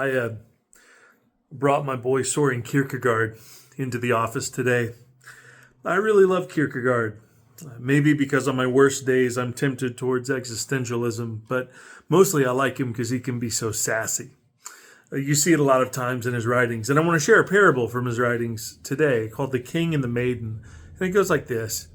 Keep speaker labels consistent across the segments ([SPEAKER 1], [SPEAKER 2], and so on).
[SPEAKER 1] I brought my boy Soren Kierkegaard into the office today. I really love Kierkegaard. Maybe because on my worst days I'm tempted towards existentialism, but mostly I like him because he can be so sassy. You see it a lot of times in his writings, and I want to share a parable from his writings today called The King and the Maiden. And it goes like this.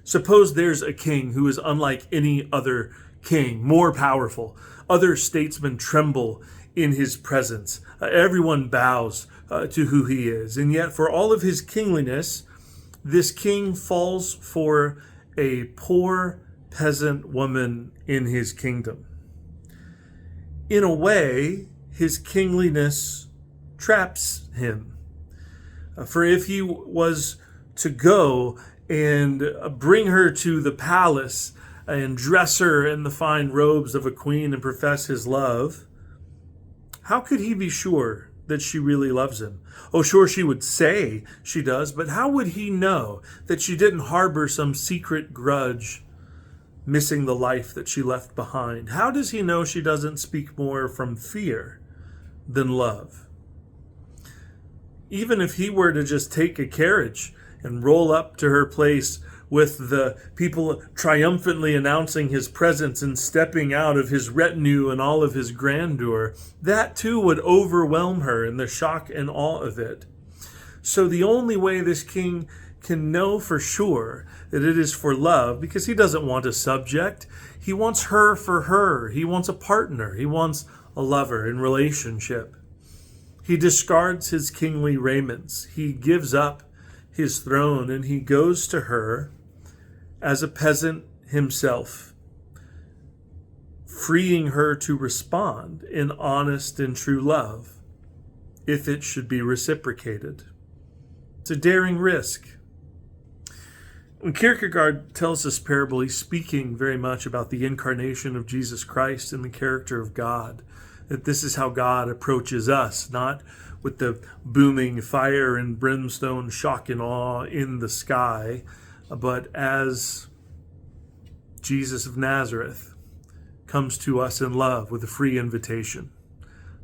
[SPEAKER 1] Suppose there's a king who is unlike any other king, more powerful. Other statesmen tremble in his presence. Everyone bows to who he is. And yet for all of his kingliness, this king falls for a poor peasant woman in his kingdom. In a way, his kingliness traps him. For if he was to go and bring her to the palace and dress her in the fine robes of a queen and profess his love, how could he be sure that she really loves him? Oh, sure, she would say she does, but how would he know that she didn't harbor some secret grudge, missing the life that she left behind? How does he know she doesn't speak more from fear than love? Even if he were to just take a carriage and roll up to her place with the people triumphantly announcing his presence and stepping out of his retinue and all of his grandeur, that too would overwhelm her in the shock and awe of it. So the only way this king can know for sure that it is for love, because he doesn't want a subject, he wants her for her, he wants a partner, he wants a lover in relationship. He discards his kingly raiments, he gives up his throne, and he goes to her as a peasant himself, freeing her to respond in honest and true love, if it should be reciprocated. It's a daring risk. When Kierkegaard tells this parable, he's speaking very much about the incarnation of Jesus Christ and the character of God, that this is how God approaches us, not with the booming fire and brimstone shock and awe in the sky, but as Jesus of Nazareth comes to us in love with a free invitation,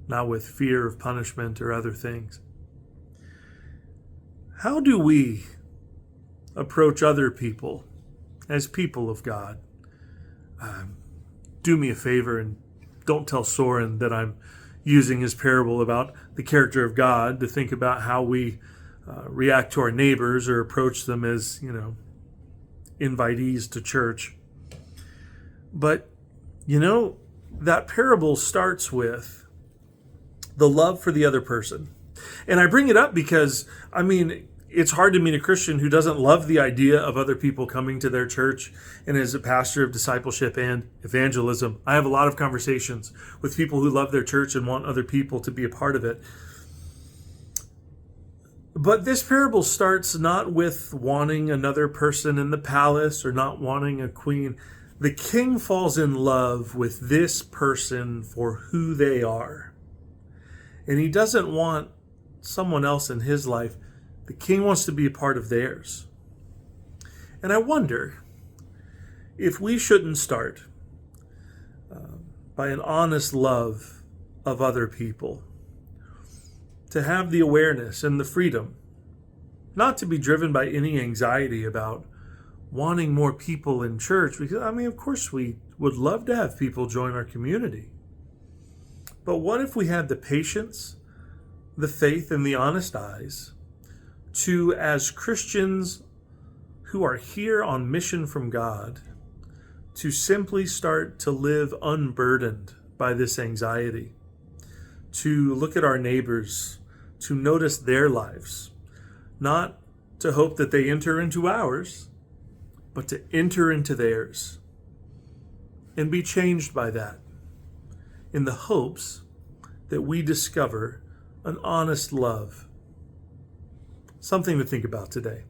[SPEAKER 1] not with fear of punishment or other things. How do we approach other people as people of God? Do me a favor and don't tell Soren that I'm using his parable about the character of God to think about how we react to our neighbors or approach them as, invitees to church. But, that parable starts with the love for the other person. And I bring it up because, it's hard to meet a Christian who doesn't love the idea of other people coming to their church. And as a pastor of discipleship and evangelism, I have a lot of conversations with people who love their church and want other people to be a part of it. But this parable starts not with wanting another person in the palace or not wanting a queen. The king falls in love with this person for who they are. And he doesn't want someone else in his life. The king wants to be a part of theirs. And I wonder if we shouldn't start by an honest love of other people, to have the awareness and the freedom, not to be driven by any anxiety about wanting more people in church, because, of course we would love to have people join our community. But what if we had the patience, the faith, and the honest eyes to, as Christians who are here on mission from God, to simply start to live unburdened by this anxiety, to look at our neighbors, to notice their lives, not to hope that they enter into ours, but to enter into theirs and be changed by that, in the hopes that we discover an honest love. Something to think about today.